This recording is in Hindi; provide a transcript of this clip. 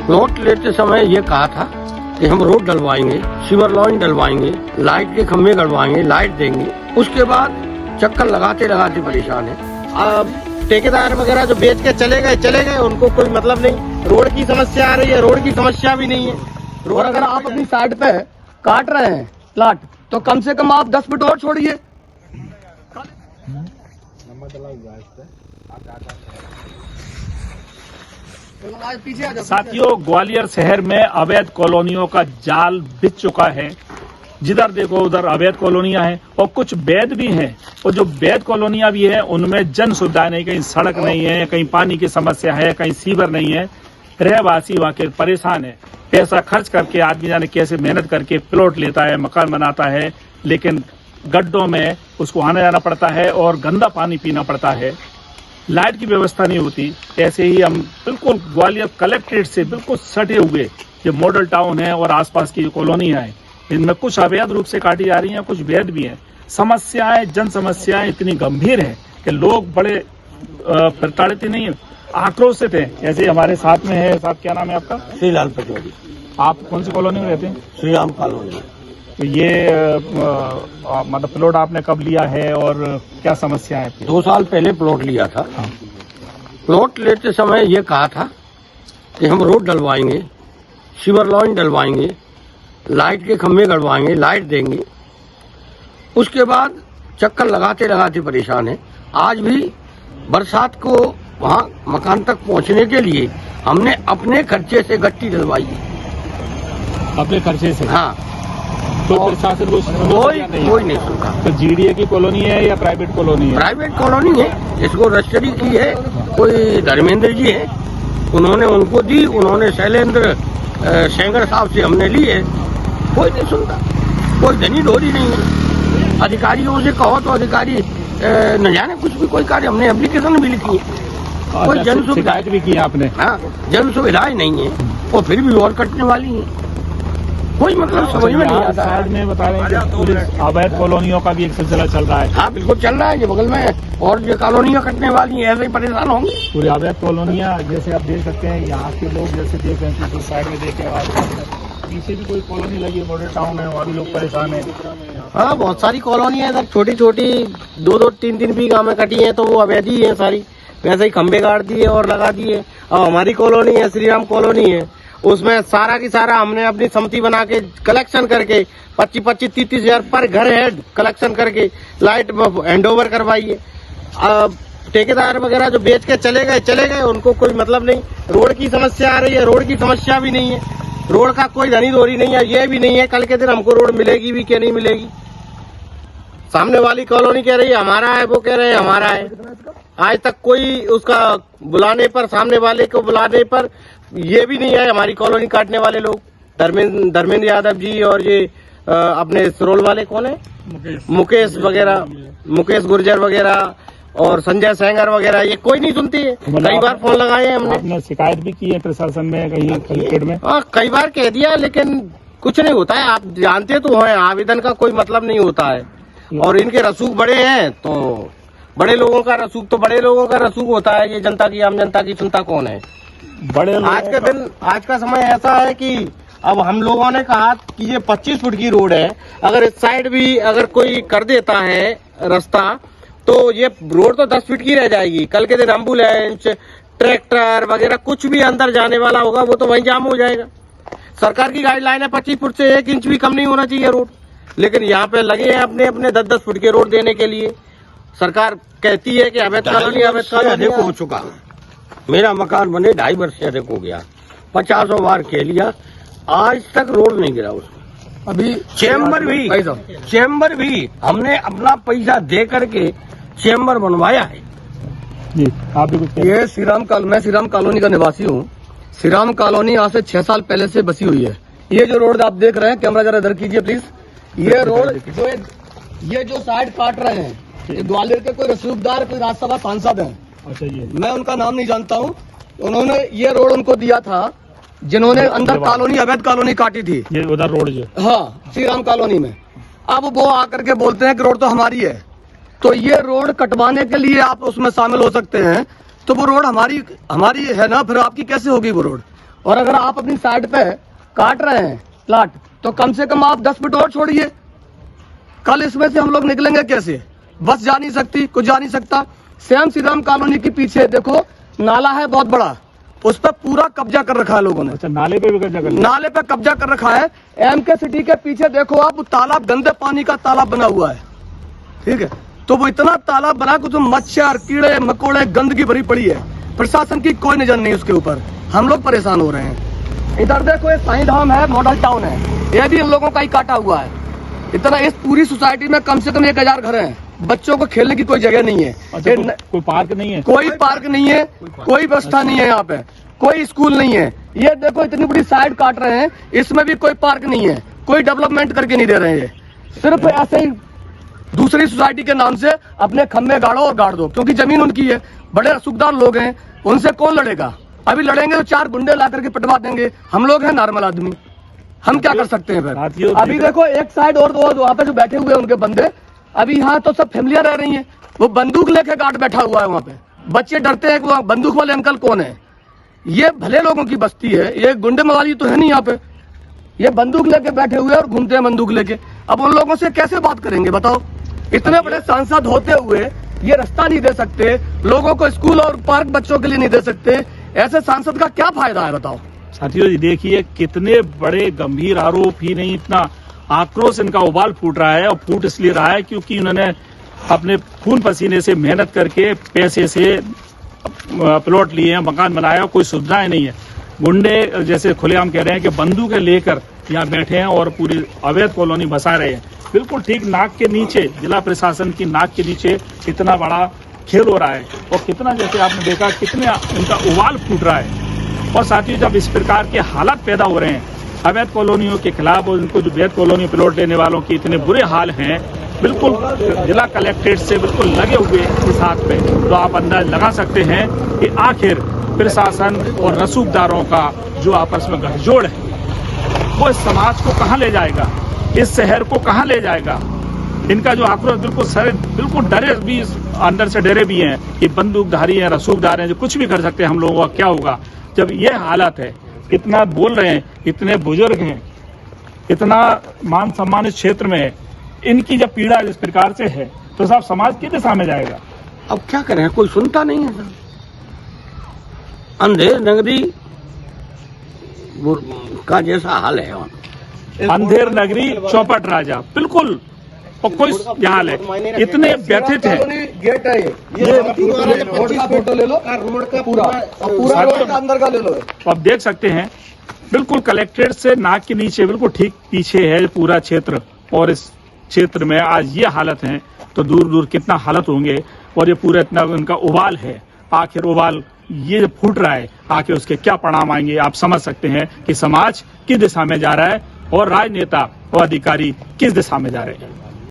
प्लॉट लेते समय ये कहा था कि हम रोड डलवाएंगे, सीवर लाइन डलवाएंगे, लाइट के खंभे गड़वाएंगे, लाइट देंगे। उसके बाद चक्कर लगाते लगाते परेशान है। अब ठेकेदार वगैरह जो बेच के चले गए, उनको कोई मतलब नहीं। रोड की समस्या आ रही है, रोड की समस्या भी नहीं है। और अगर आप अपनी साइड पे काट रहे हैं प्लाट तो कम से कम आप 10 फीट और छोड़िए। साथियों, ग्वालियर शहर में अवैध कॉलोनियों का जाल बिछ चुका है। जिधर देखो उधर अवैध कॉलोनियां हैं और कुछ वैध भी हैं। और जो वैध कॉलोनियां भी है उनमें जन सुविधाएं नहीं, कहीं सड़क नहीं है, कहीं पानी की समस्या है, कहीं सीवर नहीं है। रहवासी वहां के परेशान है। पैसा खर्च करके आदमी जाने कैसे मेहनत करके प्लॉट लेता है, मकान बनाता है, लेकिन गड्ढों में उसको आना जाना पड़ता है और गंदा पानी पीना पड़ता है। लाइट की व्यवस्था नहीं होती। ऐसे ही हम बिल्कुल ग्वालियर कलेक्ट्रेट से बिल्कुल सटे हुए जो मॉडल टाउन है और आसपास की जो कॉलोनियां हैं, इनमें कुछ अवैध रूप से काटी जा रही हैं, कुछ वैध भी हैं। समस्याएं, जन समस्याएं इतनी गंभीर हैं कि लोग बड़े प्रताड़ित नहीं है, आक्रोशित है। जैसे हमारे साथ में है, साहब क्या नाम है आपका? श्रीलाल पटवारी। आप कौन सी कॉलोनी में रहते हैं? श्री राम कॉलोनी। तो ये मतलब प्लॉट आपने कब लिया है और क्या समस्या है? 2 साल पहले प्लॉट लिया था। प्लॉट लेते समय ये कहा था कि हम रोड डलवाएंगे, सीवर लाइन डलवाएंगे, लाइट के खंभे गड़वाएंगे, लाइट देंगे। उसके बाद चक्कर लगाते लगाते परेशान है। आज भी बरसात को वहां मकान तक पहुंचने के लिए हमने अपने खर्चे से गट्टी डलवाई है। अपने खर्चे से? हाँ। तो प्रशासन कोई नहीं सुनता। तो जीडीए की कॉलोनी है या प्राइवेट कॉलोनी है? प्राइवेट कॉलोनी है। इसको रजिस्ट्री की है कोई धर्मेंद्र जी है, उन्होंने उनको दी। उन्होंने शैलेंद्र सेंगर साहब से हमने ली है। कोई नहीं सुनता, कोई धनी डोरी नहीं है। अधिकारियों से कहो तो अधिकारी न जाने कुछ भी कोई कार्य। हमने एप्लीकेशन भी लिखी है, कोई जन सुविधा शिकायत भी की आपने? हाँ, जन सुविधाएं नहीं है और फिर भी और कटने वाली है। कोई मतलब समझ में नहीं आता। साइड में बता रहे हैं कि पुलिस अवैध कॉलोनियों का भी एक सिलसिला चल रहा है। हाँ बिल्कुल चल रहा है। ये बगल में और जो कॉलोनियां कटने वाली है, ऐसे ही परेशान होंगे। पूरी अवैध कॉलोनियां जैसे आप देख सकते हैं। यहाँ के लोग जैसे देख रहे हैं, साइड में देख के पीछे भी कोई कॉलोनी लगी है, मॉडल टाउन है, वहाँ भी लोग परेशान है। हाँ, बहुत सारी कॉलोनी है इधर, छोटी छोटी 2-2, 3-3 बीघा में कटी है, तो वो अवैध ही है सारी। वैसे ही खंबे गाड़ दिए और लगा दिए। अब हमारी कॉलोनी है, श्री राम कॉलोनी है, उसमें सारा की सारा हमने अपनी समिति बना के कलेक्शन करके 25-30 हजार पर घर हेड कलेक्शन करके लाइट हैंड ओवर करवाई है। अब ठेकेदार वगैरह जो बेच के चले गए, उनको कोई मतलब नहीं। रोड की समस्या आ रही है, रोड की समस्या भी नहीं है। रोड का कोई धनी दोरी नहीं है, ये भी नहीं है कल के दिन हमको रोड मिलेगी भी क्या नहीं मिलेगी। सामने वाली कॉलोनी कह रही है हमारा है, वो कह रहे हैं हमारा है। आज तक कोई उसका बुलाने पर, सामने वाले को बुलाने पर ये भी नहीं है। हमारी कॉलोनी काटने वाले लोग धर्मेंद्र यादव जी और ये अपने सरोल वाले कौन है, मुकेश वगैरह, मुकेश गुर्जर वगैरह और संजय सेंगर वगैरह, ये कोई नहीं सुनती है। कई बार फोन लगाए हैं हमने। आपने शिकायत भी की है प्रशासन में, कहीं कलेक्ट्रेट में? हाँ, कई बार कह दिया, लेकिन कुछ नहीं होता है। आप जानते तो हैं, आवेदन का कोई मतलब नहीं होता है। और इनके रसूख बड़े हैं, तो बड़े लोगों का रसूख तो बड़े लोगों का रसूख होता है। ये जनता की, आम जनता की सुनता कौन है? बड़े आज के दिन, आज का समय ऐसा है कि अब हम लोगों ने कहा कि ये 25 फुट की रोड है, अगर इस साइड भी अगर कोई कर देता है रास्ता तो ये रोड तो 10 फीट की रह जाएगी। कल के दिन एम्बुलेंस, ट्रैक्टर वगैरह कुछ भी अंदर जाने वाला होगा वो तो वहीं जाम हो जाएगा। सरकार की गाइडलाइन है 25 फुट से 1 इंच भी कम नहीं होना चाहिए रोड, लेकिन यहाँ पे लगे हैं अपने अपने 10-10 फुट के रोड देने के लिए। सरकार कहती है कि अवैध कॉलोनी, अवैध कॉलोनी अधिक हो चुका। मेरा मकान बने 2.5 वर्ष से अधिक हो गया। 50 बार कह लिया, आज तक रोड नहीं गिरा उसमें। अभी चेम्बर भी हमने अपना पैसा दे करके चेम्बर बनवाया है। जी, आप भी कुछ? मैं श्री राम कॉलोनी का निवासी हूँ। श्री राम कॉलोनी आज से 6 साल पहले से बसी हुई है। ये जो रोड आप देख रहे हैं, कैमरा जरा इधर कीजिए प्लीज। ये रोड ये जो साइड काट रहे हैं, ये ग्वालियर के कोई रसूखदार, कोई राज्यसभा सांसद हैं। अच्छा, ये मैं उनका नाम नहीं जानता हूँ। उन्होंने ये रोड उनको दिया था जिन्होंने अंदर कॉलोनी, अवैध कॉलोनी काटी थी। ये उधर रोड जो? हाँ, श्री राम कॉलोनी में। अब वो आकर के बोलते हैं कि रोड तो हमारी है। तो ये रोड कटवाने के लिए आप उसमें शामिल हो सकते हैं, तो वो रोड हमारी है ना, फिर आपकी कैसे होगी वो रोड? और अगर आप अपनी साइड पे काट रहे हैं प्लाट, तो कम से कम आप 10 फीट और छोड़िए। कल इसमें से हम लोग निकलेंगे कैसे? बस जा नहीं सकती, कुछ जा नहीं सकता। श्याम श्री राम कॉलोनी के पीछे देखो नाला है बहुत बड़ा, उस पर पूरा कब्जा कर रखा है लोगों ने। अच्छा, नाले पे भी कब्जा कर लिया? नाले पे कब्जा कर रखा है। एमके सिटी के पीछे देखो आप, तालाब गंदे पानी का तालाब बना हुआ है, ठीक है। तो वो इतना तालाब बना कि उसमें मच्छर, कीड़े मकोड़े, गंदगी भरी पड़ी है। प्रशासन की कोई नजर नहीं उसके ऊपर, हम लोग परेशान हो रहे हैं। इधर देखो ये साईं धाम है, मॉडल टाउन है, ये भी इन लोगों का ही काटा हुआ है। इतना इस पूरी सोसाइटी में कम से कम 1000 घर हैं। बच्चों को खेलने की कोई जगह नहीं है। अच्छा, कोई पार्क नहीं है? कोई पार्क नहीं है, कोई व्यवस्था नहीं है यहाँ पे, कोई स्कूल नहीं है। ये देखो इतनी बड़ी साइड काट रहे हैं, इसमें भी कोई पार्क नहीं है, कोई डेवलपमेंट करके नहीं दे रहे हैं। सिर्फ ऐसे ही दूसरी सोसाइटी के नाम से अपने खम्भे गाड़ो और गाड़ दो, क्योंकि जमीन उनकी है, बड़े रसूखदार लोग हैं, उनसे कौन लड़ेगा? अभी लड़ेंगे तो 4 गुंडे ला करके पिटवा देंगे। हम लोग हैं नॉर्मल आदमी, हम क्या कर सकते हैं फिर? अभी देखो एक साइड और वहाँ पे जो बैठे हुए हैं उनके बंदे, अभी यहाँ तो सब फैमिलियां रह रही हैं, वो बंदूक लेके गार्ड बैठा हुआ है वहाँ पे। बच्चे डरते हैं कि वो बंदूक वाले अंकल कौन है। ये भले लोगों की बस्ती है, ये गुंडे मवाली तो है नहीं यहाँ पे। ये बंदूक लेके बैठे हुए और घूमते हैं बंदूक लेके। अब उन लोगों से कैसे बात करेंगे बताओ? इतने बड़े सांसद होते हुए ये रास्ता नहीं दे सकते, लोगों को स्कूल और पार्क बच्चों के लिए नहीं दे सकते, ऐसे सांसद का क्या फायदा है बताओ? साथियों जी देखिए, कितने बड़े गंभीर आरोप ही नहीं, इतना आक्रोश इनका उबाल फूट रहा है। और फूट इसलिए रहा है क्योंकि उन्होंने अपने खून पसीने से मेहनत करके पैसे से प्लॉट लिए हैं, मकान बनाया, कोई सुविधाएं नहीं है। गुंडे जैसे खुलेआम कह रहे हैं कि बंदूकें लेकर यहाँ बैठे हैं और पूरी अवैध कॉलोनी बसा रहे हैं। बिल्कुल ठीक नाक के नीचे, जिला प्रशासन की नाक के नीचे इतना बड़ा खेल हो रहा है। और कितना, जैसे आपने देखा, कितने इनका उबाल फूट रहा है। और साथ ही जब इस प्रकार के हालात पैदा हो रहे हैं अवैध कॉलोनियों के खिलाफ, और उनको जो वैध कॉलोनी प्लॉट लेने वालों की इतने बुरे हाल हैं, बिल्कुल जिला कलेक्ट्रेट से बिल्कुल लगे हुए इस हाथ में, तो आप अंदाज लगा सकते हैं कि आखिर प्रशासन और रसूखदारों का जो आपस में गठजोड़ है वो इस समाज को कहां ले जाएगा, इस शहर को कहां ले जाएगा। इनका जो आक्रोश बिल्कुल डरे भी, अंदर से डरे भी हैं कि बंदूकधारी हैं, रसूखदार हैं, जो कुछ भी कर सकते हैं हम लोगों का क्या होगा जब ये हालत है। इतना बोल रहे हैं, इतने बुजुर्ग हैं, इतना मान सम्मान इस क्षेत्र में है, इनकी जब पीड़ा इस प्रकार से है तो साहब समाज किस दिशा में जाएगा? अब क्या करें, कोई सुनता नहीं है। अंधेर नगरी का जैसा हाल है वहाँ। अंधेर नगरी चौपट राजा, बिल्कुल। और कोई हाल है, इतने व्यथित है। गेट है ये रोड का फोटो ले लो, रोड का पूरा रोड का अंदर का ले लो। आप देख सकते हैं बिल्कुल कलेक्ट्रेट से नाक के नीचे बिल्कुल ठीक पीछे है पूरा क्षेत्र। और इस क्षेत्र में आज ये हालत है तो दूर दूर कितना हालत होंगे। और ये पूरा इतना उनका उबाल है, आखिर उबाल ये फूट रहा है, आखिर उसके क्या परिणाम आएंगे आप समझ सकते हैं कि समाज किस दिशा में जा रहा है और राजनेता और अधिकारी किस दिशा में जा रहे हैं।